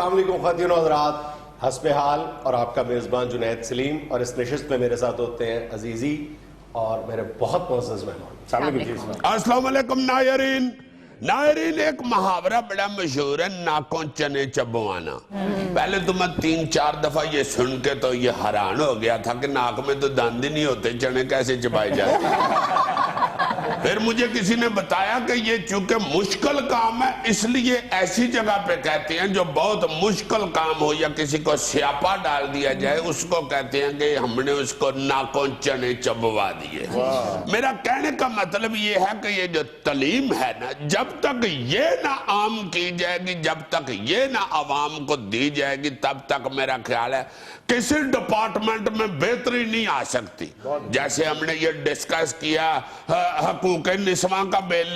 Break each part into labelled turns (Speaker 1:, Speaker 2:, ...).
Speaker 1: अस्सलाम वालेकुम ख़वातीन और हज़रात, हस्बे हाल और आपका मेज़बान जुनैद सलीम। और इस नशिस्त में मेरे साथ होते हैं अजीज़ी और मेरे बहुत मुअज़्ज़ज़ मेहमान।
Speaker 2: अस्सलाम वालेकुम नायरीन। नायरीन, एक मुहावरा बड़ा मशहूर है, नाकों चने चबवाना। पहले तो मैं 3-4 दफा ये सुन के तो ये हैरान हो गया था कि नाक में तो दांत ही नहीं होते, चने कैसे चबाए जाते। फिर मुझे किसी ने बताया कि ये चूंकि मुश्किल काम है इसलिए ऐसी जगह पे कहते हैं जो बहुत मुश्किल काम हो या किसी को स्यापा डाल दिया जाए उसको कहते हैं कि हमने उसको नाकों चने चबवा दिए। मेरा कहने का मतलब ये है कि ये जो तालीम है ना, जब तक ये ना आम की जाएगी, जब तक ये ना आवाम को दी जाएगी, तब तक मेरा ख्याल है किसी डिपार्टमेंट में बेहतरी नहीं आ सकती। जैसे हमने ये डिस्कस किया हकूक़ निस्वां का बिल,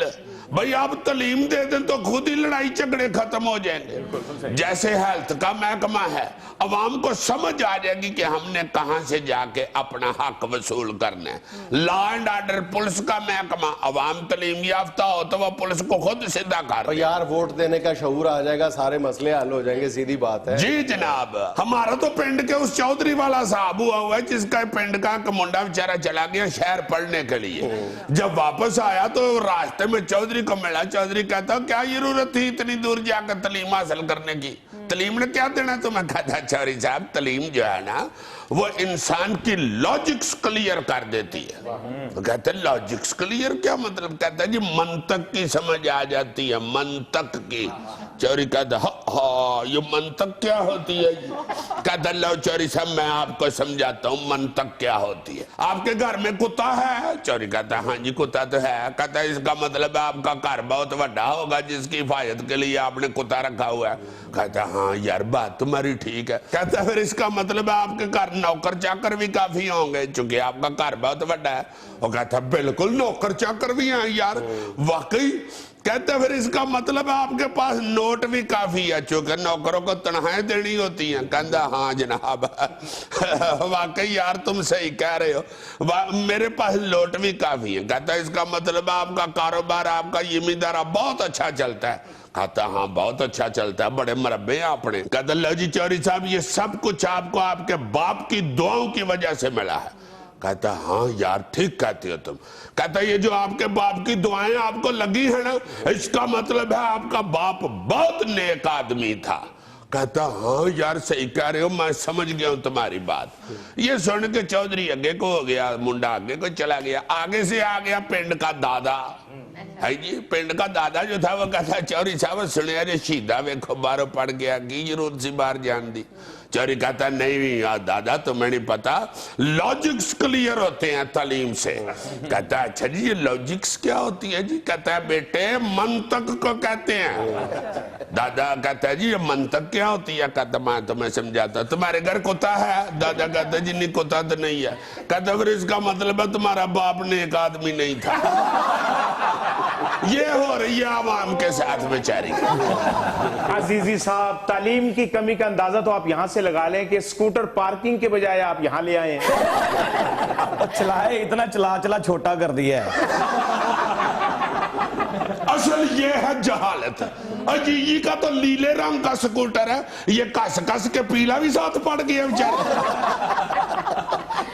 Speaker 2: भाई आप तालीम दे दें तो खुद ही लड़ाई झगड़े खत्म हो जाएंगे। जैसे हेल्थ का महकमा है, अवाम को समझ आ जाएगी कि हमने कहां से जाके अपना हक वसूल करना है। लॉ एंड ऑर्डर पुलिस का महकमा, अवाम तालीम याफ्ता हो तो वह पुलिस को खुद सीधा कर दे।
Speaker 1: यार वोट देने का शऊर आ जाएगा, सारे मसले हल हो जाएंगे, सीधी बात है।
Speaker 2: जी जनाब, हमारा तो पिंड के उस चौधरी वाला साहब हुआ है जिसका पिंड का मुंडा बेचारा चला गया शहर पढ़ने के लिए। जब वापस आया तो रास्ते में चौधरी को मिला। चौधरी कहता क्या जरूरत थी इतनी दूर जाकर तालीम हासिल करने की, तालीम ने क्या देना तुम्हें? कहता चौधरी साहब तालीम जो है ना वो इंसान की लॉजिक्स क्लियर कर देती है। तो कहते लॉजिक्स क्लियर क्या मतलब? कहता है जी मंतक की समझ आ जाती है, मंतक की। चौधरी कहता हाँ ये मंतक क्या होती है? कहता लो चौधरी साहब मैं आपको समझाता हूँ मंतक क्या होती है। आपके घर में कुत्ता है? चौधरी कहता हाँ जी कुत्ता तो है। कहता इसका मतलब है आपका घर बहुत बड़ा होगा जिसकी हिफाजत के लिए आपने कुत्ता रखा हुआ है। कहता हाँ यार बात तुम्हारी ठीक है। कहता फिर इसका मतलब है आपके घर नौकर चाकर भी काफी होंगे चूंकि आपका घर बहुत बड़ा है। वो कहता बिल्कुल नौकर चाकर भी हैं यार, वाकई। कहते फिर इसका मतलब है आपके पास नोट भी काफी है चूंकि नौकरों को तनख्वाहें देनी होती हैं। कहता हाँ जनाब वाकई यार तुम सही कह रहे हो, मेरे पास नोट भी काफी है। कहता इसका मतलब है आपका कारोबार, आपका जिम्मेदारा बहुत अच्छा चलता है। कहता हाँ बहुत अच्छा चलता है, बड़े मरबे हैं आपने। कहता लो जी चौधरी साहब ये सब कुछ आपको आपके बाप की दुआओं की वजह से मिला है। कहता हाँ यार ठीक कहते हो तुम। कहता ये जो आपके बाप की दुआएं आपको लगी है ना, इसका मतलब है आपका बाप बहुत नेक आदमी था। कहता हाँ यार सही कह रहे हो, मैं समझ गया हूं तुम्हारी बात। ये सुन के चौधरी आगे को हो गया, मुंडा आगे को चला गया। आगे से आ गया पिंड का दादा है जी। पिंड का दादा जो था वो कहता चौधरी साहब सुनिया जे शहीदा वेखो बाहरों पड़ गया, की जरूरत सी बाहर जान दी। चौधरी कहता नहीं यार दादा तुम्हें नहीं पता, लॉजिक्स क्लियर होते हैं तालीम से। कहता अच्छा जी ये लॉजिक्स क्या होती है जी? कहता है बेटे मंतक को कहते हैं। दादा कहता है जी ये मंतक क्या होती है? कहता मैं तुम्हें समझाता। तुम्हारे घर कुत्ता है? दादा कहता जी नहीं कुत्ता तो नहीं है। कहता फिर इसका मतलब है तुम्हारा बाप ने एक आदमी नहीं था। ये हो रही है आवाम के साथ बेचारी।
Speaker 3: अजीजी साहब तालीम की कमी का अंदाजा तो आप यहाँ से लगा लें कि स्कूटर पार्किंग के बजाय आप यहाँ ले आए हैं।
Speaker 4: चलाए इतना चला चला छोटा कर दिया है।
Speaker 2: असल ये है जहालत। अजीजी का तो नीले रंग का स्कूटर है, ये कस कस के पीला भी साथ पड़ गया बेचारा।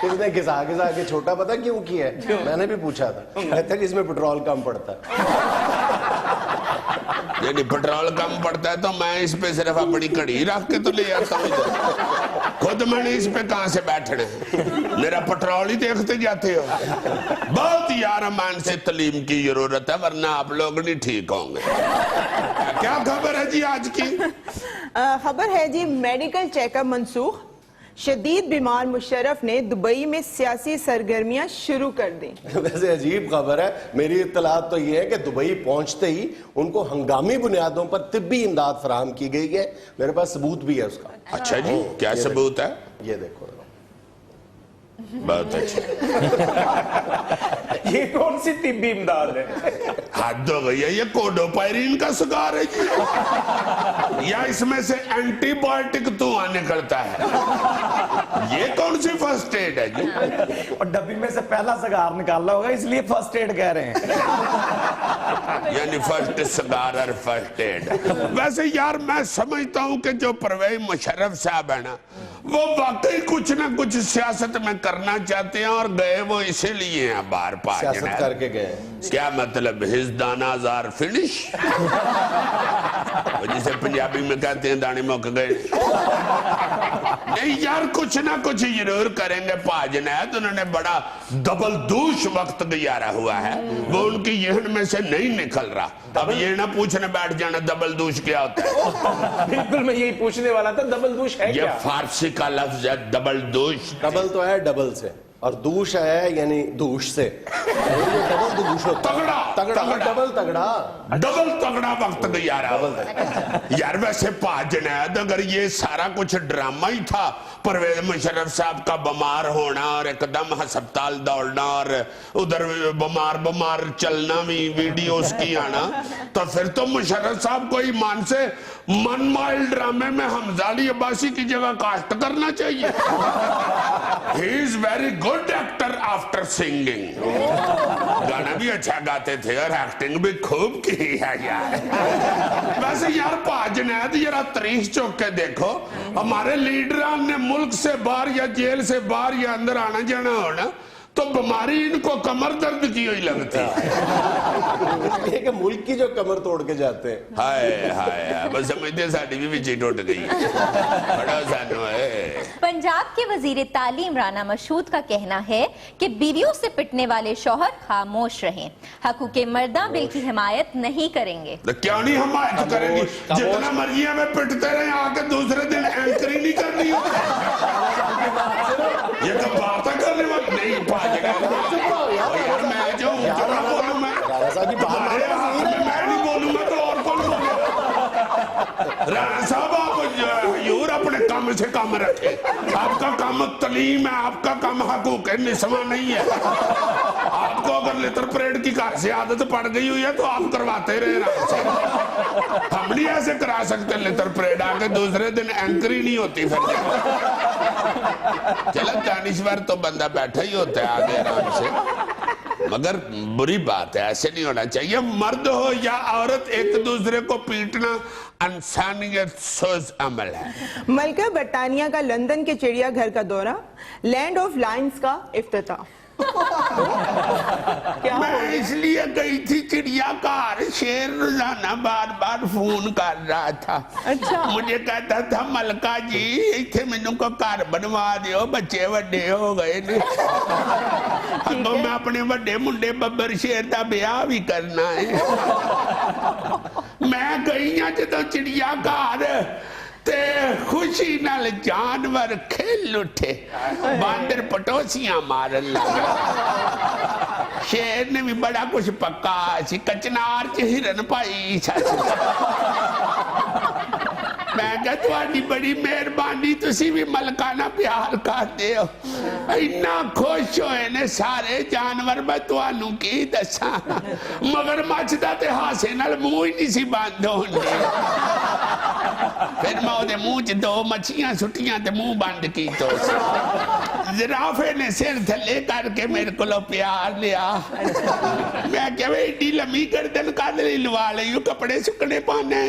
Speaker 1: इसने घिसा घिसा के छोटा पता क्यों किया है? मैंने भी पूछा था, कहते हैं इसमें पेट्रोल कम पड़ता है।
Speaker 2: यदि पेट्रोल कम पड़ता है तो मैं इस पे सिर्फ अपनी घड़ी रख के तो ले आता हूँ, खुद मैंने इस पे कहां से बैठना है? मेरा पेट्रोल ही देखते जाते हो। बहुत यार अमान से तालीम की जरूरत है वरना आप लोग नहीं ठीक होंगे। क्या खबर है जी आज की?
Speaker 5: खबर है जी मेडिकल चेकअप मनसूख। शदीद बीमार मुशर्रफ ने दुबई में सियासी सरगर्मियां शुरू कर दी।
Speaker 1: वैसे अजीब खबर है, मेरी इत्तलात तो ये है कि दुबई पहुंचते ही उनको हंगामी बुनियादों पर तिब्बी इमदाद फराहम की गई है। मेरे पास सबूत भी है उसका।
Speaker 2: अच्छा जी क्या सबूत है?
Speaker 1: ये देखो।
Speaker 2: बहुत अच्छा।
Speaker 3: ये कौन सी तिब्बी इमदाद है?
Speaker 2: हद हो गई है, ये कोडोपायरिन का शिकार है जी। या इसमें से एंटीबायोटिक धुआं निकलता है। ये कौन सी फर्स्ट एड है जी?
Speaker 4: और डब्बी में से पहला सिगार निकालना होगा, इसलिए फर्स्ट एड कह रहे हैं।
Speaker 2: यानी फर्स्ट सिगार और फर्स्ट एड। वैसे यार मैं समझता हूं कि जो परवेज मुशर्रफ साहब है ना, वो वाकई कुछ ना कुछ सियासत में करना चाहते हैं और गए वो इसीलिए हैं बाहर पास।
Speaker 1: सियासत करके गए।
Speaker 2: क्या मतलब हिज दानाज़ आर फिनिश, जिसे पंजाबी में कहते हैं दाने मुक गए। नहीं यार कुछ ना कुछ जरूर करेंगे पाजनैद। उन्होंने बड़ा डबल दूश वक्त गुजारा हुआ है, वो उनकी यहन में से नहीं निकल रहा। अब ये ना पूछने बैठ जाना डबल दूश क्या होता है।
Speaker 3: बिल्कुल मैं यही पूछने वाला था, डबल दूश है
Speaker 2: ये
Speaker 3: क्या?
Speaker 2: फारसी का लफ्ज है डबल दूश।
Speaker 1: डबल तो है डबल से, और दूश है यानी दूश से। ये डबल दूश होता है।
Speaker 2: तगड़ा
Speaker 1: तगड़ा डबल तगड़ा
Speaker 2: डबल तगड़ा वक्त गुजारा। यार वैसे पाजनैद अगर ये सारा कुछ ड्रामा ही था, परवेज मुशर्रफ साहब का बीमार होना और एकदम अस्पताल दौड़ना और उधर बीमार चलना भी वीडियोस की आना, तो फिर तो मुशर्रफ साहब को ईमान से मनमाइल ड्रामे में हमजा अली अब्बासी की जगह कास्ट करना चाहिए। He is very good actor after singing. गाना भी अच्छा गाते थे और एक्टिंग भी खूब की है यार। वैसे यार पाजनैद जरा तरीस चौक के देखो, हमारे लीडरान ने मुल्क से बाहर या जेल से बाहर या अंदर आना जाना होना तो बीमारी इनको कमर दर्द की हुई लगती है।
Speaker 1: कि मुल्क की जो कमर तोड़ के जाते हैं।
Speaker 2: हाय हाय बस समझते साड़ी भी विच टूट गई। बड़ा सानो है।
Speaker 6: पंजाब के वजीर तालीम राना मशहूद का कहना है कि बीवियों से पिटने वाले शौहर खामोश रहें, हकूक़े मर्दा बिल की हिमायत नहीं करेंगे।
Speaker 2: तो क्यों नहीं हिमायत करेंगे? जितना मर्जी हमें पिटते रहे, आके दूसरे दिन एंकरिंग नहीं करनी होती। ये तो बातें करने वाली नहीं। यार मैं जो बोलूं मैं नहीं बोलूंगा तो और कौन बोलेगा? राणा साहब आप यूर अपने काम से काम रखे। आपका काम तलीम है, आपका काम हकूक निस्वा नहीं है। आपको अगर लेटर परेड की कार से आदत पड़ गई हुई है तो आप करवाते रहे। हम नहीं ऐसे करा सकते लेटर परेड, आके दूसरे दिन एंकर ही नहीं होती। फिर चलो दानिश्वर तो बंदा बैठा ही होता है आगे आराम से, मगर बुरी बात है, ऐसे नहीं होना चाहिए। मर्द हो या औरत एक दूसरे को पीटना इंसानियत सोज अमल है।
Speaker 5: मलका बरतानिया का लंदन के चिड़ियाघर का दौरा, लैंड ऑफ लायंस का इफ्तिताह।
Speaker 2: मैं इसलिए गई थी चिड़ियाघर, शेर रोजाना बार बार फोन कर रहा था।
Speaker 5: अच्छा।
Speaker 2: मुझे कहता था मलका जी इतने मैनू को घर बनवा दियो, बच्चे वड्डे हो गए ने। अगों मैं अपने वड्डे मुंडे बब्बर शेर का ब्याह भी करना है। मैं गई हाँ जो चिड़ियाघर ते खुशी नाल जानवर खेल उठे, बांदर पटोसियां मारन लगा। शेर ने भी बड़ा कुछ पक्का सी, कचनार च हिरन पाई। मैं क्या तुम्हारी बड़ी मेहरबानी, तुसी भी मलकाना प्यार करते हो। इन्ना खुश होए ने सारे जानवर, मैं तुहानू की दसा। मगरमच्छ दा ते हासे नाल मुंह ही नहीं सी बंद होंदे। फिर मैं ओदे मुंह च दो मच्छियां सुटियां ते मुंह बंद कीतो। जिराफे ने सिर थले करके मेरे को प्यार लिया। मैं क्या एडी लम्मी गर्दन काद लई लवा लई, कपड़े सुकने पाने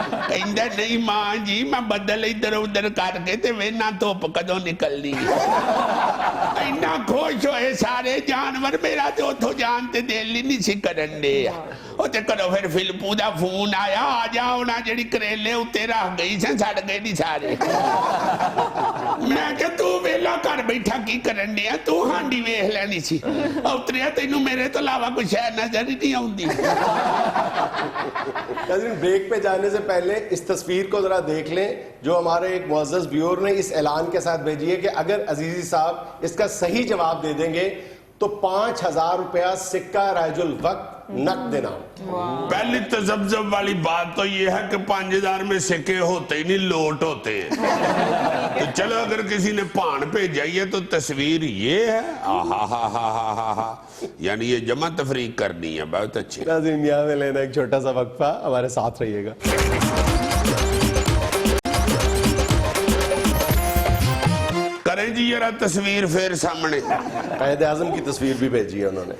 Speaker 2: कहंदा नहीं मां जी मैं बदल इधर उधर करके ते वेना धुप कदों निकलनी। इन्ना खुश होए सारे जानवर, मेरा तो उथों जान ते दिल ही नहीं सी करन दे। ते करो फिर फिल्पू दा फोन आया, आ जाओ ना जेड़ी करेले उत्ते रख गई सी, सड़ गए नहीं सारे। मैं क्या तू वेला घर बैठा की करन दिया, तू हांडी वेख लेनी सी। उतरिया तेनू मेरे तो अलावा कुछ है नजर ही नहीं आउंदी।
Speaker 1: ब्रेक पे जाने से पहले इस तस्वीर को जरा देख लें जो हमारे एक मुअज़्ज़ज़ व्यूअर ने इस ऐलान के साथ भेजी है कि अगर अजीजी साहब इसका सही जवाब दे देंगे तो 5,000 रुपया सिक्का राजुल वक्त नकद देना।
Speaker 2: पहली तजब्जब वाली बात तो ये है कि 5,000 में सिक्के होते ही नहीं, लोट होते हैं। तो चलो अगर किसी ने पान भेजा है तो तस्वीर ये है। आहा, यानी ये जमा तफरीक करनी है, बहुत अच्छी।
Speaker 1: नाज़रीन यहाँ में लेना एक छोटा सा वक्फा, हमारे साथ रहिएगा।
Speaker 2: करें जी जरा तस्वीर फिर सामने।
Speaker 1: कायद आजम की तस्वीर भी भेजी है उन्होंने।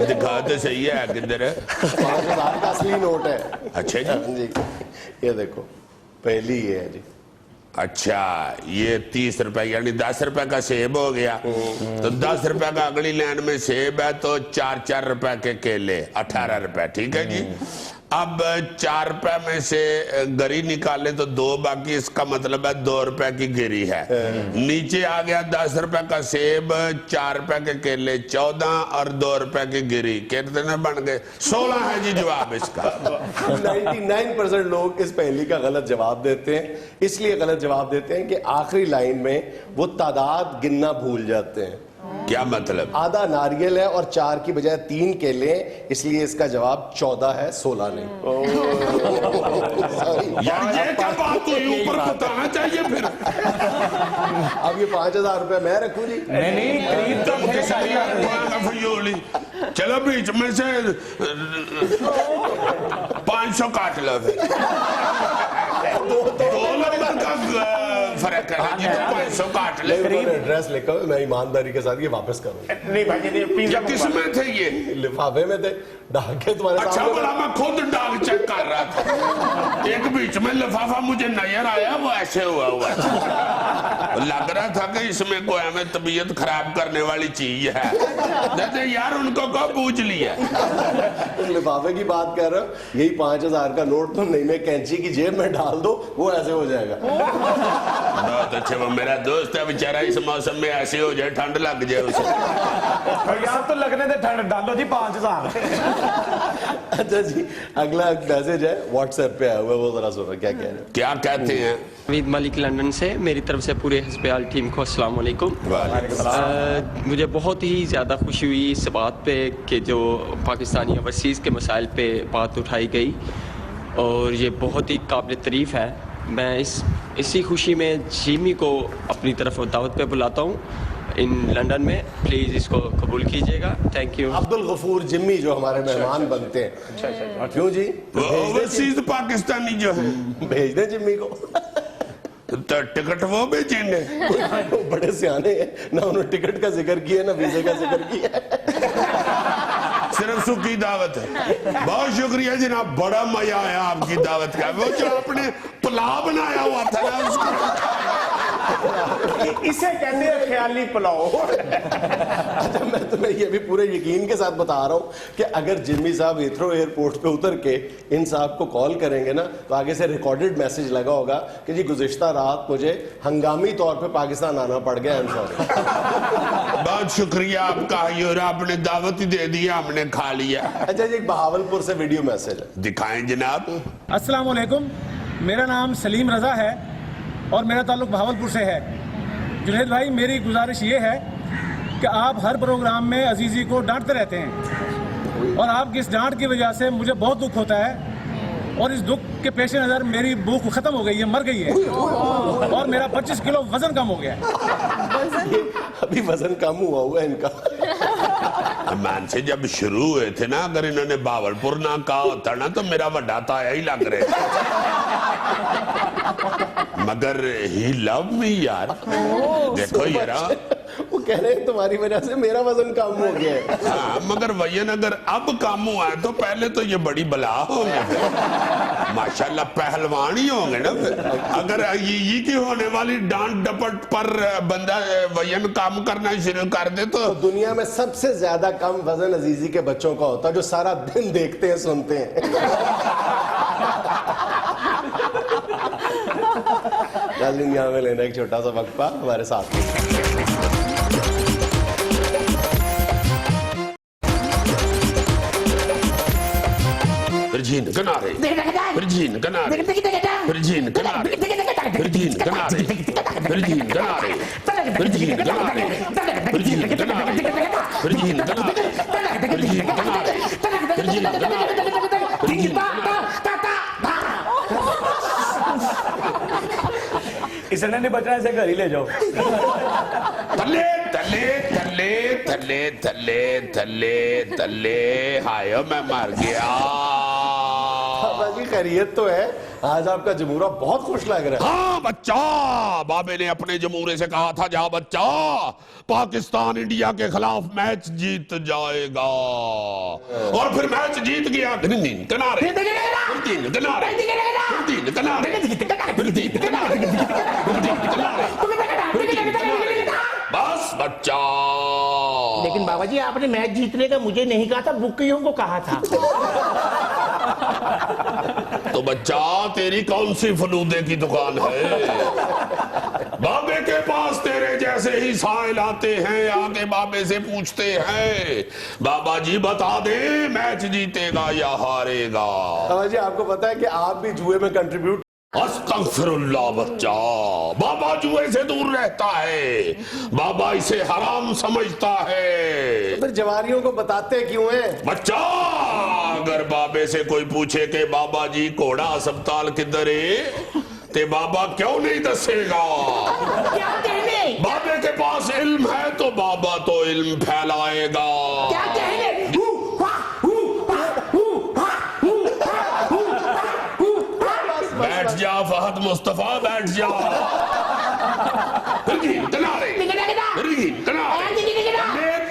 Speaker 2: दिखा तो सही है किधर है।
Speaker 1: 5000 का असली नोट है।
Speaker 2: अच्छा जी।
Speaker 1: जी ये देखो पहली ये है जी।
Speaker 2: अच्छा ये 30 रुपए यानी 10 रुपए का सेब हो गया। तो 10 रुपए का अगली लाइन में सेब है तो 4 रुपए के केले 18 रुपए। ठीक है जी। अब 4 रुपए में से गरी निकाले तो 2 बाकी, इसका मतलब है 2 रुपए की गिरी है। नीचे आ गया 10 रुपए का सेब, 4 रुपए के केले 14 और 2 रुपए की गिरी, कितने बन गए? 16 है जी जवाब इसका।
Speaker 1: 99% लोग इस पहेली का गलत जवाब देते हैं। इसलिए गलत जवाब देते हैं कि आखिरी लाइन में वो तादाद गिनना भूल जाते हैं।
Speaker 2: क्या मतलब?
Speaker 1: आधा नारियल है और 4 की बजाय 3 केले, इसलिए इसका जवाब 14 है, 16 नहीं।
Speaker 2: यार ये क्या बात हुई? ऊपर बताना चाहिए फिर।
Speaker 1: अब ये 5000 रुपए मैं रखूं जी?
Speaker 3: नहीं खरीद तो थे
Speaker 2: फजूली। चलो बीच में से 500 काट लो फिर। 2 नंबर का फर्क है जी, तो 500 काट ले।
Speaker 1: एड्रेस लिखो, मैं ईमानदारी के साथ ये वापस करूंगा।
Speaker 3: नहीं भाई जी पिज्जा
Speaker 2: किस में थे ये?
Speaker 1: लिफाफे में थे, डाक के तुम्हारे
Speaker 2: अच्छा
Speaker 1: सामने।
Speaker 2: बोला, मैं खुद डाक चेक कर रहा था। एक बीच में लिफाफा मुझे नजर आया, वो ऐसे हुआ लग रहा था कि इसमें कोई हमें तबीयत खराब करने वाली चीज है। जैसे यार उनको को पूछ लिया।
Speaker 1: लिफाफे की बात कर रहे हो, यही 5000 का नोट तो नहीं, मैं कैंची की जेब में डाल दो, वो ऐसे हो जाएगा।
Speaker 2: बहुत अच्छे, वो मेरा दोस्त है बेचारा, इस मौसम में ऐसे हो जाए, ठंड लग जाए उसे।
Speaker 4: यार तो लगने दे ठंड, डालो जी 5000।
Speaker 1: अच्छा जी, अगला मैसेज है व्हाट्सएप पे आया हुआ, वो जरा सुनो क्या कह रहे हैं।
Speaker 2: क्या कहते हैं?
Speaker 7: हमीद मलिक लंदन से, मेरी तरफ से पूरे हस्बयाल टीम को अस्सलाम वालेकुम। मुझे बहुत ही ज़्यादा खुशी हुई इस बात पे कि जो पाकिस्तानी ओवरसीज़ के मसाइल पे बात उठाई गई, और ये बहुत ही काबिल तारीफ़ है। मैं इसी खुशी में जिमी को अपनी तरफ दावत पे बुलाता हूँ इन लंदन में, प्लीज़ इसको कबूल कीजिएगा। Thank you.
Speaker 1: Abdul Gafoor Jimmy जो हमारे मेहमान बनते हैं। अच्छा क्यों जी?
Speaker 2: वो ओवरसीज पाकिस्तानी जो है,
Speaker 1: भेज दें जिम्मी को।
Speaker 2: तो टिकट वो भेजेंगे।
Speaker 1: वो बड़े सियाने हैं ना, उन्होंने टिकट का जिक्र किया ना वीजे का जिक्र किया।
Speaker 2: सिर्फ सूखी दावत है। बहुत शुक्रिया जनाब, बड़ा मजा आया आपकी दावत का। वो जो आपने पुलाव बनाया हुआ था ना उसका,
Speaker 3: इसे कहते हैं ख्याली पुलाव।
Speaker 1: अच्छा मैं तुम्हें ये भी पूरे यकीन के साथ बता रहा हूँ कि अगर जिम्मी साहब हीथ्रो एयरपोर्ट पे उतर के इन साहब को कॉल करेंगे ना, तो आगे से रिकॉर्डेड मैसेज लगा होगा कि जी गुज़िश्ता रात मुझे हंगामी तौर पे पाकिस्तान आना पड़ गया।
Speaker 2: बहुत शुक्रिया आपका, और आपने दावत ही दे दी, हमने खा लिया।
Speaker 1: अच्छा जी, एक बहावलपुर से वीडियो मैसेज है,
Speaker 2: दिखाएं जनाब।
Speaker 8: अस्सलाम वालेकुम, मेरा नाम सलीम रज़ा है और मेरा ताल्लुक बहावलपुर से है। जुनैद भाई, मेरी गुजारिश ये है कि आप हर प्रोग्राम में अजीज़ी को डांटते रहते हैं, और आपकी इस डांट की वजह से मुझे बहुत दुख होता है, और इस दुख के पेश नज़र मेरी भूख खत्म हो गई है, मर गई है, और मेरा 25 किलो वजन कम हो गया है।
Speaker 1: अभी वजन कम हुआ इनका।
Speaker 2: मान से जब शुरू हुए थे ना, अगर इन्होंने बावलपुर ना कहा होता ना तो मेरा वड्डा ताया ही लग रहे। मगर ही लव मी यार, देखो यार,
Speaker 1: वो कह रहे हैं तुम्हारी वजह से मेरा वजन कम हो गया है।
Speaker 2: हाँ, मगर वजन अगर अब कम हुआ है तो पहले तो ये बड़ी बला होंगे, माशाल्लाह पहलवान ही होंगे ना। अगर ये की होने वाली डांट डपट पर बंदा वजन कम करना शुरू कर दे तो
Speaker 1: दुनिया में सबसे ज्यादा कम वजन अजीजी के बच्चों का होता है, जो सारा दिन देखते हैं सुनते हैं। यहाँ में लेना एक छोटा सा वक्फा, हमारे साथ
Speaker 2: Virgin Canary, Virgin Canary, Virgin Canary, Virgin Canary, Virgin Canary, Virgin Canary, Virgin Canary, Virgin Canary, Virgin Canary, Virgin
Speaker 4: इसने नहीं बचना, इसे घर ही ले जाओ।
Speaker 2: तले तले तले तले तले तले तले, हाय मैं मर गया।
Speaker 1: बाकी खैरियत तो है, आज आपका जमूरा बहुत खुश लग रहा है।
Speaker 2: हाँ बच्चा, बाबे ने अपने जमूरे से कहा था, जा बच्चा, पाकिस्तान इंडिया के खिलाफ मैच जीत जाएगा, और फिर मैच जीत गया। किनारे बस बच्चा।
Speaker 9: लेकिन बाबा जी, आपने मैच जीतने का मुझे नहीं कहा था, बुक्कियों को कहा था।
Speaker 2: तो बच्चा, तेरी कौन सी फलूदे की दुकान है? बाबे के पास तेरे जैसे ही साइल आते हैं, आके बाबे से पूछते हैं, बाबा जी बता दे मैच जीतेगा या हारेगा।
Speaker 1: बाबा जी, आपको पता है कि आप भी जुए में कंट्रीब्यूट।
Speaker 2: अस्तगफिरुल्लाह बच्चा, बाबा जुए से दूर रहता है, बाबा इसे हराम समझता है।
Speaker 1: तो फिर जवारियों को बताते क्यों हैं?
Speaker 2: बच्चा, अगर बाबे से कोई पूछे कि बाबा जी घोड़ा अस्पताल किधर है, ते बाबा क्यों नहीं दसेगा?
Speaker 9: क्या कहने?
Speaker 2: बाबे के पास इल्म है तो बाबा तो इल्म फैलाएगा।
Speaker 9: क्या कहने?
Speaker 2: बैठ जा फहद मुस्तफा, बैठ जा।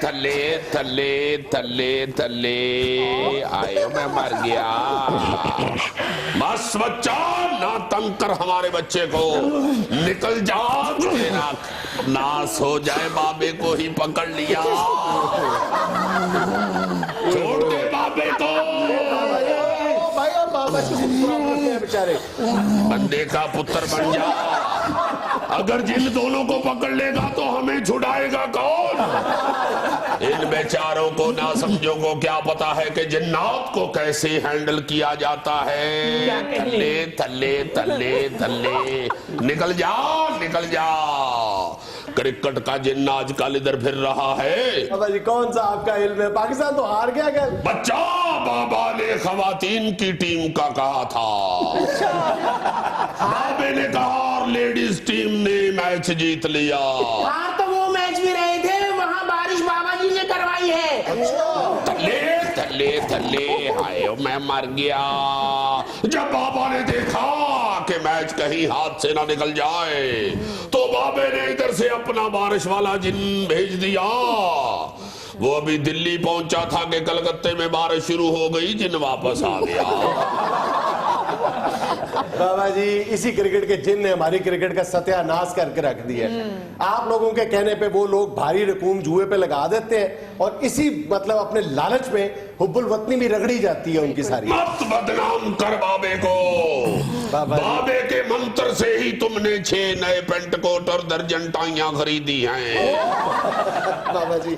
Speaker 2: थल्ले थल्ले थल्ले थल्ले आयो, मैं मर गया। बस बच्चा, ना तंग कर हमारे बच्चे को, निकल जा, तेरा नाश हो जाए, बाबे को ही पकड़ लिया। छोड़ दे बाबे को।
Speaker 1: भाई, और बाबा जी बेचारे
Speaker 2: बंदे का पुत्र बन जा। अगर जिन दोनों को पकड़ लेगा तो हमें छुड़ाएगा कौन? इन बेचारों को, ना समझो को क्या पता है कि जिन्नात को कैसे हैंडल किया जाता है। थल्ले थल्ले थल्ले थल्ले, निकल जा निकल जा। क्रिकेट का जिन्न आजकल इधर फिर रहा है।
Speaker 1: बाबा जी, कौन सा आपका इल्म है? पाकिस्तान तो हार गया कल।
Speaker 2: बच्चा, बाबा ने खवातीन की टीम का कहा था। बाबे ने कहा और लेडीज टीम ने मैच जीत लिया।
Speaker 9: हाँ, तो वो मैच भी रहे थे, वहाँ बारिश बाबा जी ने करवाई है।
Speaker 2: थल्ले थल्ले थल्ले, हाय मैं मर गया। जब बाबा ने देखा कि मैच कहीं हाथ से ना निकल जाए, तो बाबे ने इधर से अपना बारिश वाला जिन भेज दिया। वो अभी दिल्ली पहुंचा था कि कलकत्ते में बारिश शुरू हो गई, जिन वापस आ गया।
Speaker 1: बाबा जी, इसी क्रिकेट के जिन ने हमारी क्रिकेट का सत्यानाश करके रख दिया। आप लोगों के कहने पे वो लोग भारी रकूम जुए पे लगा देते हैं, और इसी मतलब अपने लालच में हुब्बुल वतनी भी रगड़ी जाती है उनकी सारी।
Speaker 2: मत बदनाम कर बाबे को। बाबे के मंत्र से ही तुमने 6 नए पेंट कोट और दर्जन टाइयां खरीदी हैं।
Speaker 1: बाबा जी,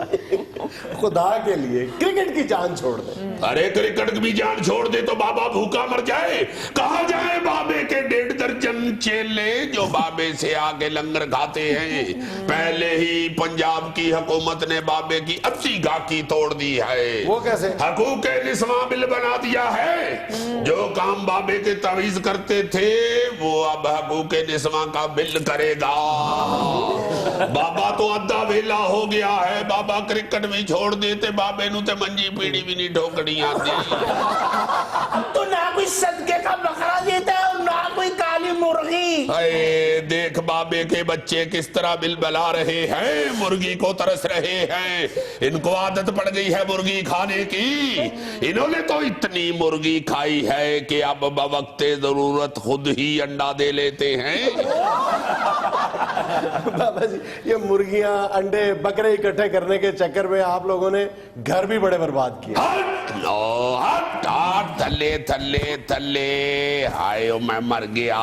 Speaker 1: खुदा के लिए क्रिकेट की जान छोड़ दे।
Speaker 2: अरे क्रिकेट की जान छोड़ दे तो बाबा भूखा मर जाए। कहा जाए बाबे के 1.5 दर्जन चेले जो बाबे से आके लंगर खाते हैं। पहले ही पंजाब की हुकूमत ने बाबे की 80 गाकी तोड़ दी है।
Speaker 1: वो कैसे?
Speaker 2: हकूक निस्वा बिल बना दिया है। जो काम बाबे के तवीज करते थे, वो अब हकूक निस्वा का बिल करेगा। बाबा तो अद्धा वेला हो गया है। बाबा क्रिकेट भी छोड़ देते, बाबे नु ते मंजी पीड़ी भी नहीं ठोकनी आती।
Speaker 9: तो ना कोई सदके का बकरा देता है और ना कोई काली मुर्गी।
Speaker 2: अरे देख बाबे के बच्चे किस तरह बिल बला रहे हैं, मुर्गी को तरस रहे हैं। इनको आदत पड़ गई है मुर्गी खाने की। इन्होंने तो इतनी मुर्गी खाई है कि अब बवक्ते जरूरत खुद ही अंडा दे लेते हैं।
Speaker 1: बाबा जी, ये मुर्गियां, अंडे, बकरे इकट्ठे करने के चक्कर में आप लोगों ने घर भी बड़े बर्बाद किए।
Speaker 2: हट थल्ले थल्ले थल्ले, हाय मैं मर गया।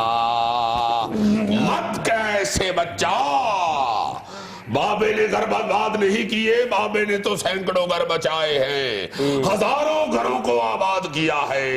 Speaker 2: मत कैसे बच्चा, बाबे ने घर बर्बाद नहीं किए, बाबे ने तो सैकड़ों घर बचाए हैं, हजारों घरों को आबाद किया है।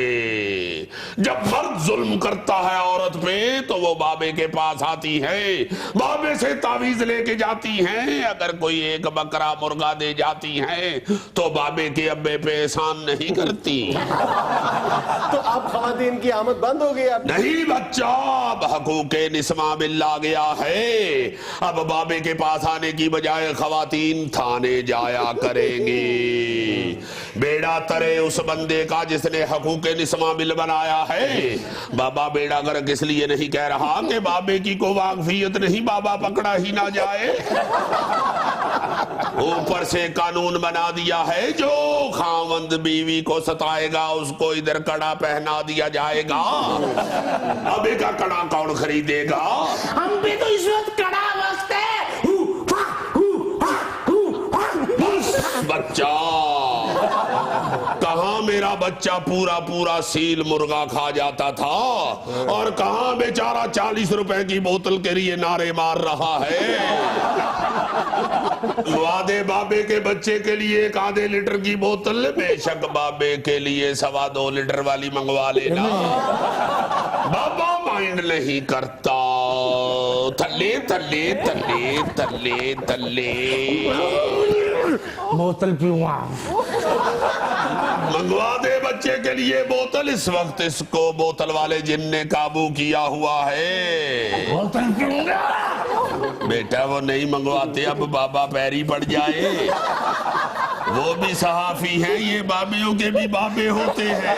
Speaker 2: जब मर्द जुल्म करता है औरत पे तो वो बाबे के पास आती है, बाबे से तावीज लेके जाती हैं। अगर कोई एक बकरा मुर्गा दे जाती हैं तो बाबे के अब्बे पे एहसान नहीं करती।
Speaker 1: तो अब खवातीन की आमद बंद हो गई? अब
Speaker 2: नहीं बच्चा, अब हकूके निस्मा बिल आ गया है। अब बाबे के पास आने की बजाय खवातीन थाने जाया करेंगी। बेड़ा तरे उस बंदे का जिसने हकूक निस्मा बिल बनाया है। बाबा बेड़ा गर्क इसलिए नहीं कह रहा कि बाबे की को वाकफियत नहीं, बाबा पकड़ा ही ना जाए। ऊपर से कानून बना दिया है, जो खावंद बीवी को सताएगा उसको इधर कड़ा पहना दिया जाएगा। बाबे का कड़ा कौन खरीदेगा?
Speaker 9: हम पे तो इस वक्त कड़ा वक्त है।
Speaker 2: बच्चा कहां मेरा बच्चा पूरा पूरा सील मुर्गा खा जाता था, और कहां बेचारा 40 रुपए की बोतल के लिए नारे मार रहा है। वादे बाबे के बच्चे के लिए 1 आधे लीटर की बोतल, बेशक बाबे के लिए 2.25 लीटर वाली मंगवा लेना। बाबा माइंड नहीं करता। थल्ले थल्ले थल्ले थल्ले थल्ले
Speaker 9: बोतल पीऊंगा।
Speaker 2: मंगवा दे बच्चे के लिए बोतल। इस वक्त इसको बोतल वाले जिन ने काबू किया हुआ है।
Speaker 9: बोतल पीऊंगा।
Speaker 2: बेटा वो नहीं मंगवाते, अब बाबा पैरी पड़ जाए। वो भी सहाफी है, ये बाबियों के भी बाबे होते हैं।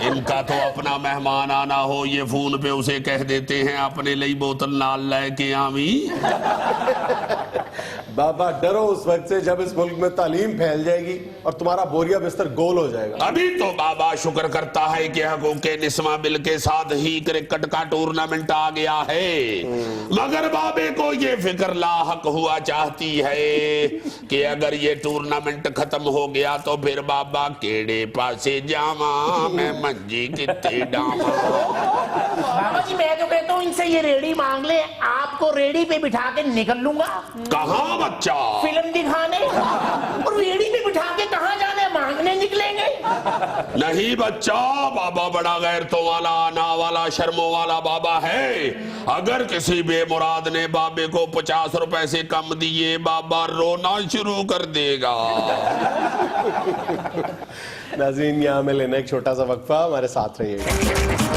Speaker 2: इनका तो अपना मेहमान आना हो, ये फोन पे उसे कह देते हैं अपने लिए बोतल नाल लेके आवी।
Speaker 1: बाबा डरो उस वक्त से जब इस मुल्क में तालीम फैल जाएगी और तुम्हारा बोरिया बिस्तर गोल हो जाएगा।
Speaker 2: अभी तो बाबा शुक्र करता है कि हकूक निस्मा बिल के साथ ही क्रिकेट का टूर्नामेंट आ गया है, मगर बाबे को ये फिक्र लाहक हुआ चाहती है कि अगर ये टूर्नामेंट खत्म हो गया तो फिर बाबा केड़े पासे जावा, मैं मंजी कितने डावा।
Speaker 9: बाबा जी मैं तो कहता हूँ इनसे ये रेडी मांग ले, आपको रेडी पे बिठा के निकल लूंगा।
Speaker 2: कहाँ बच्चा?
Speaker 9: फिल्म दिखाने। और रेडी पे बिठा के कहाँ जाने, मांगने निकलेंगे?
Speaker 2: नहीं बच्चा, बाबा बड़ा गैरतों वाला, आना वाला, शर्मों वाला बाबा है। अगर किसी बेमुराद ने बाबे को 50 रुपए से कम दिए, बाबा रोना शुरू कर देगा।
Speaker 1: नाज़रीन यहाँ में लेना एक छोटा सा वक्फा, हमारे साथ रहिएगा।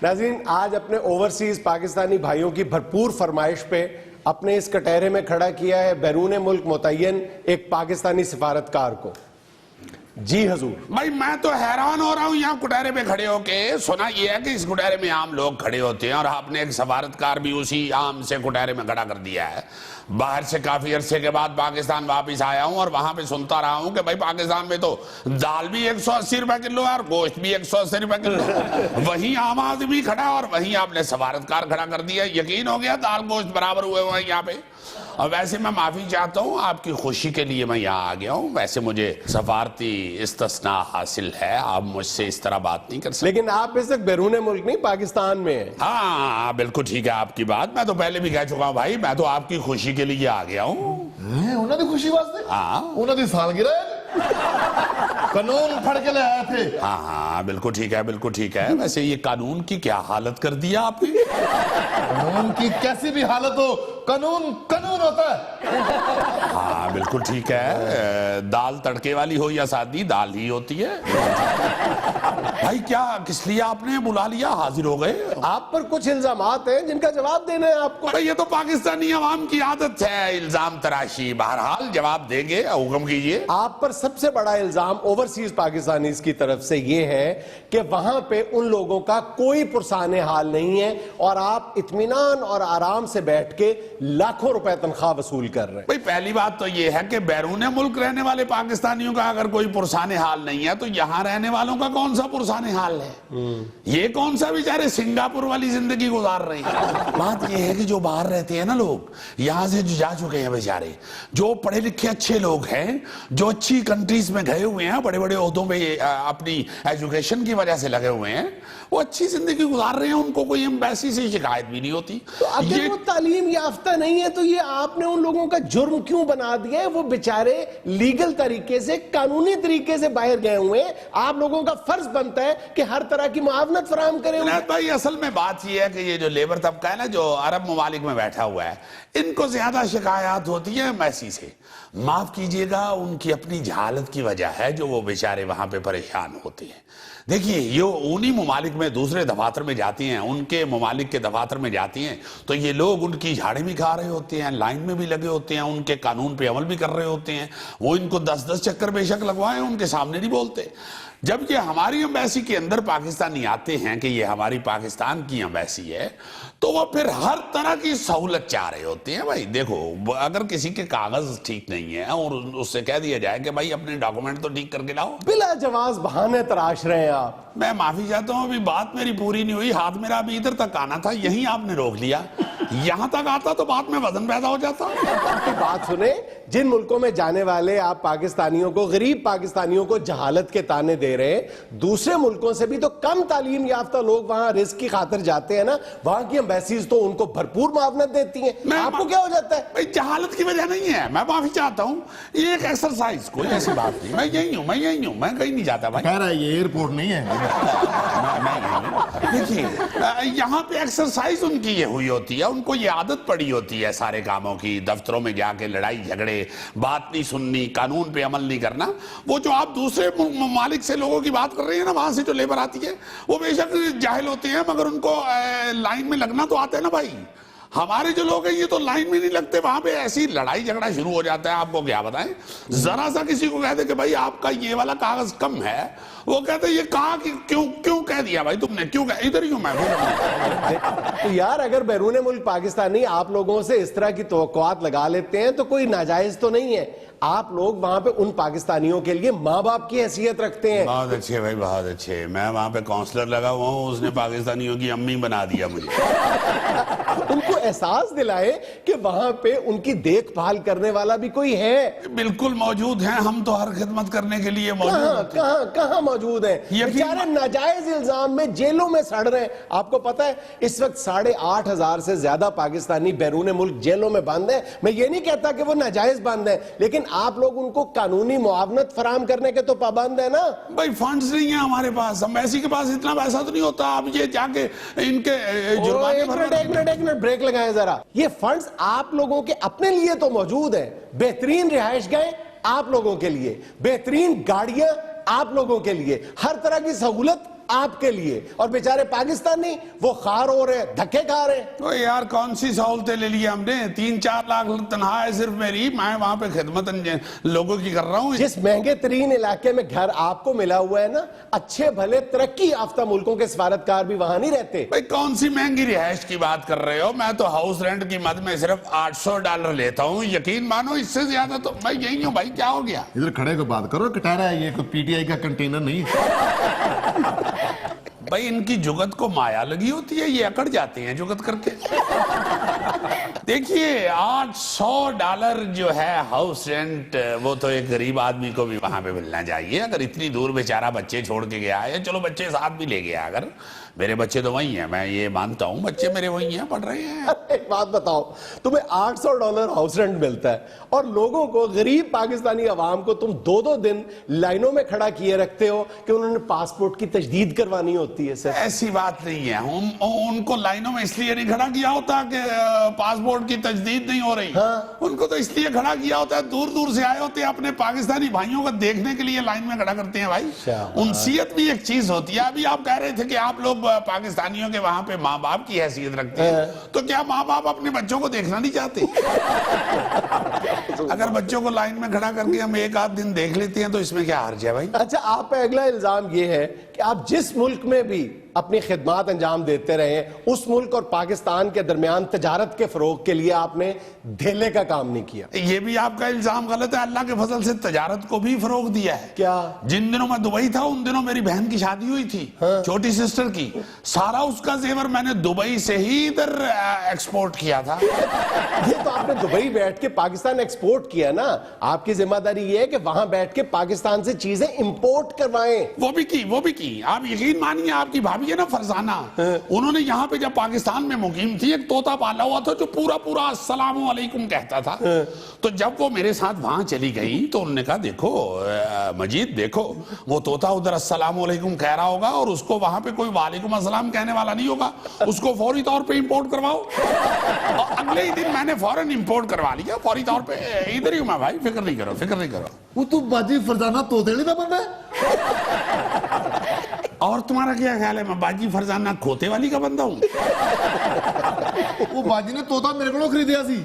Speaker 1: नाज़रीन आज अपने ओवरसीज पाकिस्तानी भाइयों की भरपूर फरमाइश पे अपने इस कटहरे में खड़ा किया है बैरून मुल्क मुतय्यन एक पाकिस्तानी सिफारतकार को। जी हजूर।
Speaker 2: भाई मैं तो हैरान हो रहा हूँ यहाँ कुटहरे पे खड़े होके। सुना ये है कि इस कुटहरे में आम लोग खड़े होते हैं और आपने एक सफारतकार भी उसी आम से कुटहरे में खड़ा कर दिया है। बाहर से काफी अरसे के बाद पाकिस्तान वापिस आया हूँ और वहां पे सुनता रहा हूँ कि भाई पाकिस्तान में तो दाल भी 180 रुपए किलो है और गोश्त भी 180 रुपए किलो। वहीं आम आदमी खड़ा और वहीं आपने सफारतकार खड़ा कर दिया। यकीन हो गया दाल गोश्त बराबर हुए हुए हैं यहाँ पे। और वैसे मैं माफी चाहता हूँ, आपकी खुशी के लिए मैं यहाँ आ गया हूँ। वैसे मुझे सफारती इस्तिस्ना हासिल है, आप मुझसे इस तरह बात नहीं कर सकते।
Speaker 1: लेकिन आप इस वक्त बैरून मुल्क नहीं पाकिस्तान में हैं।
Speaker 2: हाँ बिल्कुल ठीक है आपकी बात। मैं तो पहले भी कह चुका हूँ भाई, मैं तो आपकी खुशी के लिए आ गया हूँ।
Speaker 10: उन्होंने खुशी वास्ते?
Speaker 2: हाँ
Speaker 10: उन्होंने सालगिरह कानून पढ़ के ले आए थे।
Speaker 2: हाँ हाँ बिल्कुल ठीक है, बिल्कुल ठीक है। वैसे ये कानून की क्या हालत कर दिया आपने?
Speaker 10: कानून की कैसी भी हालत हो, कानून कानून होता है।
Speaker 2: हाँ बिल्कुल ठीक है। दाल तड़के वाली हो या सादी, दाल ही होती है। भाई क्या किस लिए आपने बुला लिया, हाजिर हो गए?
Speaker 1: आप पर कुछ इल्जामात हैं जिनका जवाब देना है आपको।
Speaker 2: भाई ये तो पाकिस्तानी अवाम की आदत है, इल्जाम तराशी। बहरहाल जवाब देंगे, हुक्म कीजिए।
Speaker 1: आप पर सबसे बड़ा इल्जाम ओवरसीज पाकिस्तानीज की तरफ से ये है कि वहां पे उन लोगों का कोई पुरसाने हाल नहीं है और आप इत्मीनान और आराम से बैठ के लाखों रुपए तनख्वाह वसूल कर रहे हैं।
Speaker 2: भाई पहली बात तो ये है कि बैरून मुल्क रहने वाले पाकिस्तानियों का अगर कोई पुरसाने हाल नहीं है तो यहाँ रहने वालों का कौन सा पुरसाने हाल है? ये कौन सा बेचारे सिंगापुर वाली जिंदगी गुजार रहे हैं। बात ये है कि जो बाहर रहते हैं ना लोग, यहाँ से जो जा चुके हैं बेचारे, जो पढ़े लिखे अच्छे लोग हैं, जो अच्छी कंट्रीज में गए हुए हैं, बड़े बड़े ओहदों पे अपनी एजुकेशन की वजह से लगे हुए हैं, वो अच्छी जिंदगी गुजार रहे हैं। उनको कोई एम्बेसी से शिकायत भी नहीं होती।
Speaker 1: तो अगर वो तालीम याफ्ता नहीं है तो ये आपने उन लोगों का जुर्म क्यों बना दिया है? वो बेचारे लीगल तरीके से, कानूनी तरीके से बाहर गए हुए हैं। आप लोगों का फर्ज बनता है कि हर तरह की मुआवनत फराहम करें।
Speaker 2: भाई असल में बात यह है कि ये जो लेबर तबका है ना, जो अरब ममालिक में बैठा हुआ है, इनको ज्यादा शिकायत होती है एम्बेसी से। माफ कीजिएगा, उनकी अपनी जहालत की वजह है जो वो बेचारे वहां पे परेशान होते हैं। देखिए ये उन्हीं ममालिक में दूसरे दफातर में जाती हैं, उनके ममालिक के दफातर में जाती हैं तो ये लोग उनकी झाड़ी भी खा रहे होते हैं, लाइन में भी लगे होते हैं, उनके कानून पे अमल भी कर रहे होते हैं। वो इनको 10-10 चक्कर बेशक लगवाएं, उनके सामने नहीं बोलते। जबकि हमारी एम्बेसी के अंदर पाकिस्तानी आते हैं कि ये हमारी पाकिस्तान की एम्बेसी है, तो वो फिर हर तरह की सहूलत चाह रहे होते हैं। भाई देखो, अगर किसी के कागज ठीक नहीं है और उससे कह दिया जाए कि भाई अपने डॉक्यूमेंट तो ठीक करके लाओ,
Speaker 1: बिला जवाज बहाने तराश रहे हैं आप।
Speaker 2: मैं माफी चाहता हूं, अभी बात मेरी पूरी नहीं हुई। हाथ मेरा अभी इधर तक आना था, यहीं आपने रोक लिया। यहां तक आता तो बात में वजन पैदा हो जाता।
Speaker 1: आपकी बात सुने, जिन मुल्कों में जाने वाले आप पाकिस्तानियों को, गरीब पाकिस्तानियों को जहालत के ताने दे रहे हैं, दूसरे मुल्कों से भी तो कम तालीम याफ्ता लोग वहां रिस्क की खातिर जाते हैं ना। वहां की एम्बेसीज तो उनको भरपूर मुआवनत देती हैं। आपको क्या हो जाता है?
Speaker 2: भाई जहालत की वजह नहीं है, मैं माफी चाहता हूं, ये एक एक्सरसाइज, कोई ऐसी बात नहीं। मैं यही हूं, मैं कहीं नहीं जाता भाई।
Speaker 10: कह रहा है ये एयरपोर्ट नहीं है।
Speaker 2: देखिए यहाँ पे एक्सरसाइज उनकी ये हुई होती है, उनको ये आदत पड़ी होती है सारे कामों की, दफ्तरों में जाके लड़ाई झगड़े, बात नहीं सुननी, कानून पे अमल नहीं करना। वो जो आप दूसरे ममालिक से लोगों की बात कर रहे हैं ना, वहां से जो लेबर आती है वो बेशक जाहिल होते हैं, मगर उनको लाइन में लगना तो आता है ना भाई। हमारे जो लोग हैं ये तो लाइन में नहीं लगते, वहां पे ऐसी लड़ाई झगड़ा शुरू हो जाता है। आपको क्या बताएं, जरा सा किसी को कहते कि भाई आपका ये वाला कागज कम है, वो कहते ये कहा कि क्यों कह दिया भाई तुमने, क्यों कह, इधर ही हूं मैं।
Speaker 1: तो यार अगर बैरून मुल्क पाकिस्तानी आप लोगों से इस तरह की तवक्कुआत लगा लेते हैं तो कोई नाजायज तो नहीं है। आप लोग वहां पे उन पाकिस्तानियों के लिए माँ बाप की हैसियत रखते हैं।
Speaker 2: बहुत अच्छे भाई, बहुत अच्छे। मैं वहां पे काउंसलर लगा हुआ हूँ, उसने पाकिस्तानियों की अम्मी बना दिया मुझे।
Speaker 1: उनको एहसास दिलाए कि वहां पे उनकी देखभाल करने वाला भी कोई है।
Speaker 2: बिल्कुल मौजूद है, हम तो हर खिदमत करने के लिए मौजूद हैं।
Speaker 1: कहां मौजूद है? बेचारे नाजायज इल्जाम में जेलों में सड़ रहे हैं। आपको पता है इस वक्त 8,500 से ज्यादा पाकिस्तानी बैरून मुल्क जेलों में बंद है। मैं ये नहीं कहता कि वो नाजायज बंद है, लेकिन आप लोग उनको कानूनी मुआवनत फराम करने के तो पाबंद है ना।
Speaker 2: भाई फंड्स नहीं है हमारे पास, एम्बेसी के पास इतना पैसा तो नहीं होता। अब ये जाके इनके जुर्माने
Speaker 1: एक मिनट ब्रेक लगाएं जरा। ये फंड्स आप लोगों के अपने लिए तो मौजूद है, बेहतरीन रिहाइश गए आप लोगों के लिए, बेहतरीन गाड़ियां आप लोगों के लिए, हर तरह की सहूलत आपके लिए, और बेचारे पाकिस्तानी वो खार हो रहे हैं, धक्के खा रहे हैं।
Speaker 2: तो यार कौन सी सहूलतें ले ली हमने? 3-4 लाख तनख्वाह है सिर्फ मेरी, मैं वहां पे खिदमत लोगों की कर रहा हूँ।
Speaker 1: जिस महंगे तरीन इलाके में घर आपको मिला हुआ है ना, अच्छे भले तरक्की याफ्ता मुल्कों के सफारतकार भी वहां नहीं रहते।
Speaker 2: भाई कौन सी महंगी रिहाइश की बात कर रहे हो? मैं तो हाउस रेंट की मद में सिर्फ $800 लेता हूँ, यकीन मानो इससे ज्यादा तो मैं यही हूँ। भाई क्या हो गया?
Speaker 10: इधर खड़े को बात करो, कटारा है ये, कोई पीटीआई का कंटेनर नहीं।
Speaker 2: भाई इनकी जुगत को माया लगी होती है, ये अकड़ जाते हैं जुगत करके। देखिए $800 जो है हाउस रेंट, वो तो एक गरीब आदमी को भी वहां पे मिलना चाहिए। अगर इतनी दूर बेचारा बच्चे छोड़ के गया है, चलो बच्चे साथ भी ले गया, अगर मेरे बच्चे तो वही हैं, मैं ये मानता हूँ, बच्चे मेरे वही हैं, पढ़ रहे हैं।
Speaker 1: एक बात बताओ, तुम्हें $800 हाउस रेंट मिलता है और लोगों को, गरीब पाकिस्तानी अवाम को तुम 2-2 दिन लाइनों में खड़ा किए रखते हो कि उन्होंने पासपोर्ट की तजदीद करवानी होती है। सर
Speaker 2: ऐसी बात नहीं है, उनको लाइनों में इसलिए नहीं खड़ा किया होता कि पासपोर्ट की तजदीद नहीं हो रही।
Speaker 1: हाँ।
Speaker 2: उनको तो इसलिए खड़ा किया होता है, दूर दूर से आए होते हैं, अपने पाकिस्तानी भाइयों को देखने के लिए लाइन में खड़ा करते हैं। भाई उनसीयत भी एक चीज होती है। अभी आप कह रहे थे कि आप लोग पाकिस्तानियों के वहां पे माँ बाप की हैसियत रखते हैं, तो क्या माँ बाप अपने बच्चों को देखना नहीं चाहते? अगर बच्चों को लाइन में खड़ा करके हम 1-8 दिन देख लेते हैं तो इसमें क्या हर्ज है भाई?
Speaker 1: अच्छा, आप पे अगला इल्जाम ये है कि आप जिस मुल्क में भी अपनी खिदमत अंजाम देते रहे, उस मुल्क और पाकिस्तान के दरमियान तजारत के फरोग के लिए आपने धेले का काम नहीं किया।
Speaker 2: ये भी आपका इल्जाम गलत है। अल्लाह के फजल से तजारत को भी फरोग दिया है।
Speaker 1: क्या? जिन
Speaker 2: दिनों मैं दुबई था उन दिनों मेरी बहन की शादी हुई थी, छोटी सिस्टर की, सारा उसका जेवर मैंने दुबई से ही इधर एक्सपोर्ट किया था।
Speaker 1: ये तो आपने दुबई बैठ के पाकिस्तान एक्सपोर्ट किया ना, आपकी जिम्मेदारी ये है कि वहां बैठ के पाकिस्तान से चीजें इंपोर्ट करवाएं।
Speaker 2: वो भी की। आप यकीन मानिए, आपकी भाभी है ना फरजाना, उन्होंने यहाँ पे जब पाकिस्तान में मुकीम थी, एक तोता पाला हुआ था जो पूरा अस्सलामु अलैकुम कहता था। तो जब वो मेरे साथ वहां चली गई तो उन्होंने कहा, देखो मजीद, देखो वो तोता उधर अस्सलामु अलैकुम कह रहा होगा और उसको वहां पे कोई वालेकुम अस्सलाम कहने वाला नहीं होगा, उसको फौरी तौर पे इंपोर्ट करवाओ। और अगले ही दिन मैंने फौरन इंपोर्ट करवा लिया, फौरी तौर पे। इधर ही हूं मैं भाई, फिक्र नहीं करो।
Speaker 10: वो तो बाजी फरजाना तोतेड़ी ना बन रहा है।
Speaker 2: और तुम्हारा क्या ख्याल है, मैं बाजी फरजाना खोते वाली का बंदा हूँ?
Speaker 10: वो बाजी ने तोता मेरे को खरीदिया सी।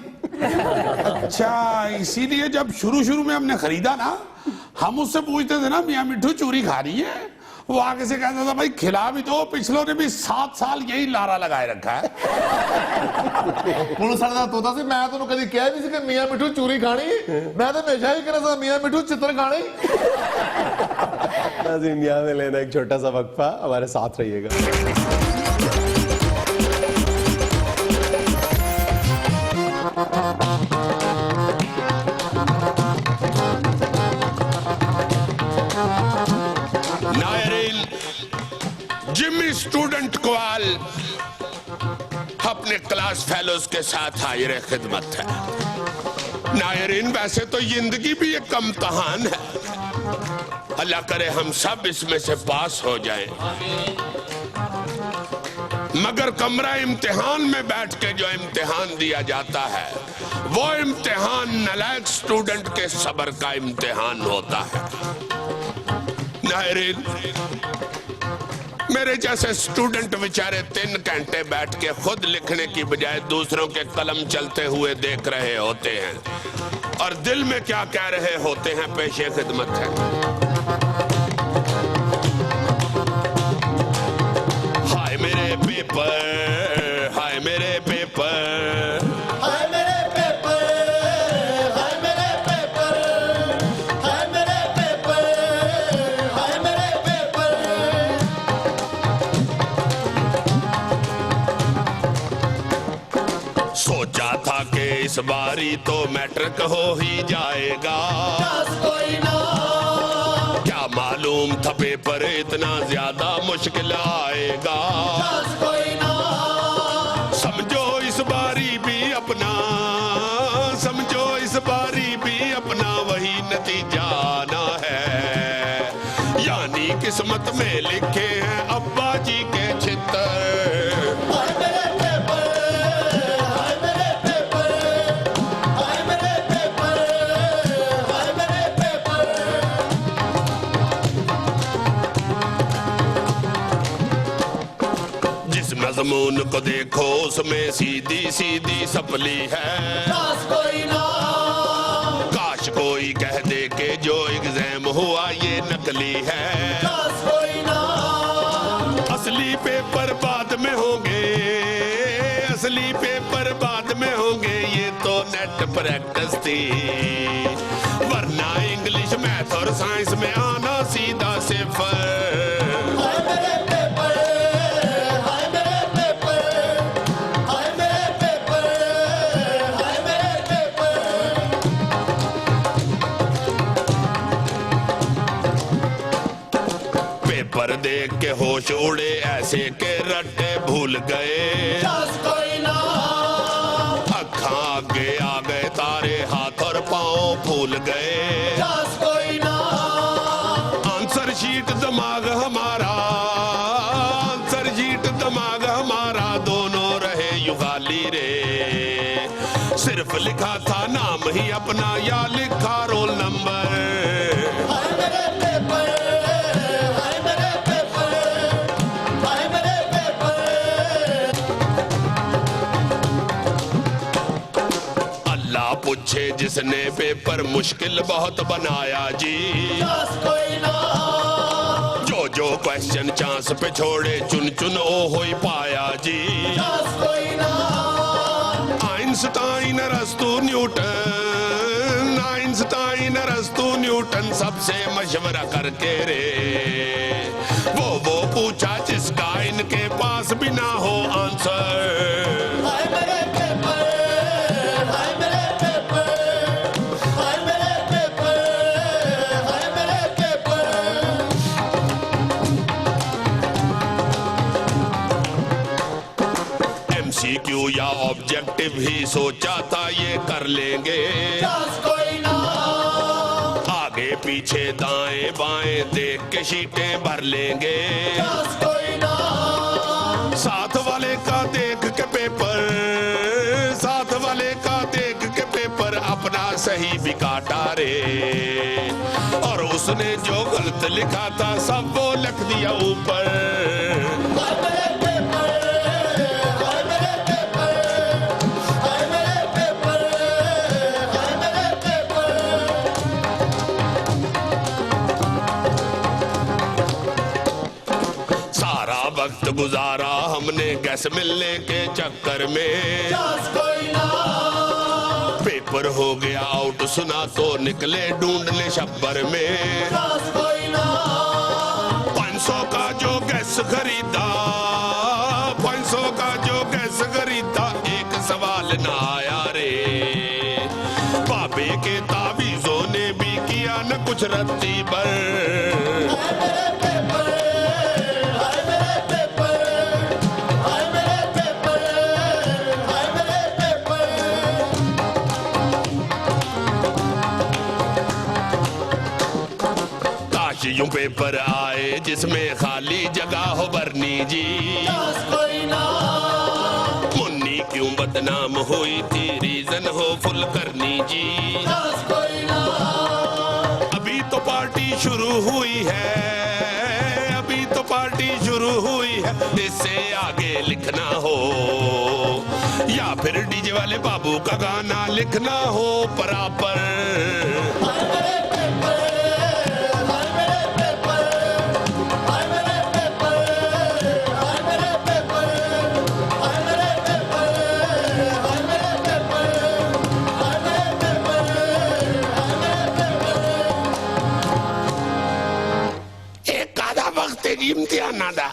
Speaker 2: अच्छा, इसीलिए जब शुरू में हमने खरीदा ना, हम उससे पूछते थे ना, मियाँ मिठू चूरी खा रही है, वो आगे से कहता था भाई खिला भी दो, पिछलों ने भी 7 साल यही लारा लगाए रखा है।
Speaker 10: पुलिस वाला तोता से मैं तो कभी कह नहीं सके मियाँ मिठू चूरी खानी, मैं तो हमेशा ही कह रहा था मियाँ मिठू चित्र खानी।
Speaker 1: नाज़रीन, यहाँ में लेना एक छोटा सा वक्फा, हमारे साथ रहिएगा।
Speaker 2: जिम्मी स्टूडेंट क्वाल अपने क्लास फेलोज के साथ हाजिर खिदमत है। नायरीन, वैसे तो जिंदगी भी एक इम्तिहान है, अल्लाह करे हम सब इसमें से पास हो जाएं। मगर कमरा इम्तिहान में बैठ के जो इम्तिहान दिया जाता है, वो इम्तिहान नालायक स्टूडेंट के सब्र का इम्तिहान होता है। नायरीन, मेरे जैसे स्टूडेंट बेचारे 3 घंटे बैठ के खुद लिखने की बजाय दूसरों के कलम चलते हुए देख रहे होते हैं और दिल में क्या कह रहे होते हैं, पेशे खिदमत है। हाय मेरे पेपर, हाय मेरे पेपर,
Speaker 10: हाय मेरे पेपर, हाय मेरे पेपर, हाय मेरे पेपर, हाय मेरे पेपर।
Speaker 2: सोचा था कि इस बारी तो मैट्रिक हो ही जाएगा,
Speaker 10: कोई ना,
Speaker 2: क्या मालूम था पेपर इतना ज्यादा मुश्किल आएगा।
Speaker 10: कोई ना,
Speaker 2: समझो इस बारी भी अपना, समझो इस बारी भी अपना वही नतीजा आना है, यानी किस्मत में लिखे हैं अब्बा जी के चित्र।
Speaker 10: हाय मेरे पेपर, हाय मेरे पेपर, हाय मेरे पेपर, हाय मेरे पेपर।
Speaker 2: जिस मजमून को देखो उसमें सीधी सीधी सपली है,
Speaker 10: कोई ना,
Speaker 2: काश कोई कह दे के जो एग्जाम हुआ ये नकली है।
Speaker 10: कोई ना,
Speaker 2: असली पेपर बाद में होंगे, असली पेपर बाद में होंगे, ये तो नेट प्रैक्टिस थी, वरना इंग्लिश मैथ और साइंस में आना सीधा सिफर।
Speaker 10: हाय मेरे पेपर, हाय मेरे पेपर, हाय मेरे पेपर, हाय मेरे पेपर।
Speaker 2: पेपर देख के होश उड़े ऐसे के रट्टे भूल गए,
Speaker 10: कोई ना,
Speaker 2: अखा आगे आ गए तारे, हाथ और पांव फूल गए।
Speaker 10: कोई ना,
Speaker 2: आंसर शीट दिमाग हमारा, आंसर शीट दिमाग हमारा, दोनों रहे युगाली रे, सिर्फ लिखा था नाम ही अपना या लिखा रोल नंबर।
Speaker 10: हाय मेरे पेपर, हाय मेरे पेपर, हाय मेरे पेपर।
Speaker 2: अल्लाह पूछे जिसने पेपर मुश्किल बहुत बनाया जी,
Speaker 10: कोई ना,
Speaker 2: जो क्वेश्चन चांस पे छोड़े चुन चुन ओ हो ही पाया जी।
Speaker 10: कोई ना,
Speaker 2: आइंस्टाइन अरस्तु न्यूटन, आइंस्टाइन अरस्तु न्यूटन सबसे मशवरा करके रे, वो पूछा जिसका इनके पास भी ना हो आंसर।
Speaker 10: हाय मेरे पेपर, हाय मेरे पेपर, हाय मेरे पेपर, हाय मेरे पेपर।
Speaker 2: MCQ या ऑब्जेक्टिव ही सोचा था ये कर लेंगे,
Speaker 10: कोई ना,
Speaker 2: आगे पीछे दाएं बाएं देख के शीटें भर लेंगे,
Speaker 10: कोई ना,
Speaker 2: साथ वाले का देख के पेपर, साथ वाले का देख के पेपर अपना सही भी काटा रे, और उस उसने जो गलत लिखा था सब वो लिख दिया ऊपर। सारा वक्त गुजारा हमने गैस मिलने के चक्कर में, पेपर हो गया आउट सुना तो निकले ढूंढने छप्पर में। 500 का जो गैस खरीदा, 500 का जो गैस खरीदा, एक सवाल ना आया रे। बाबे के तावीजों ने भी किया न कुछ रत्ती पर। यूं पेपर आए जिसमें खाली जगह हो भरनी जी। मुन्नी क्यों बदनाम हुई थी, रीजन हो फुल करनी जी। अभी तो पार्टी शुरू हुई है, अभी तो पार्टी शुरू हुई है, इससे आगे लिखना हो या फिर डीजे वाले बाबू का गाना लिखना हो बराबर। एक आधा वक्त इम्तिहान ना दा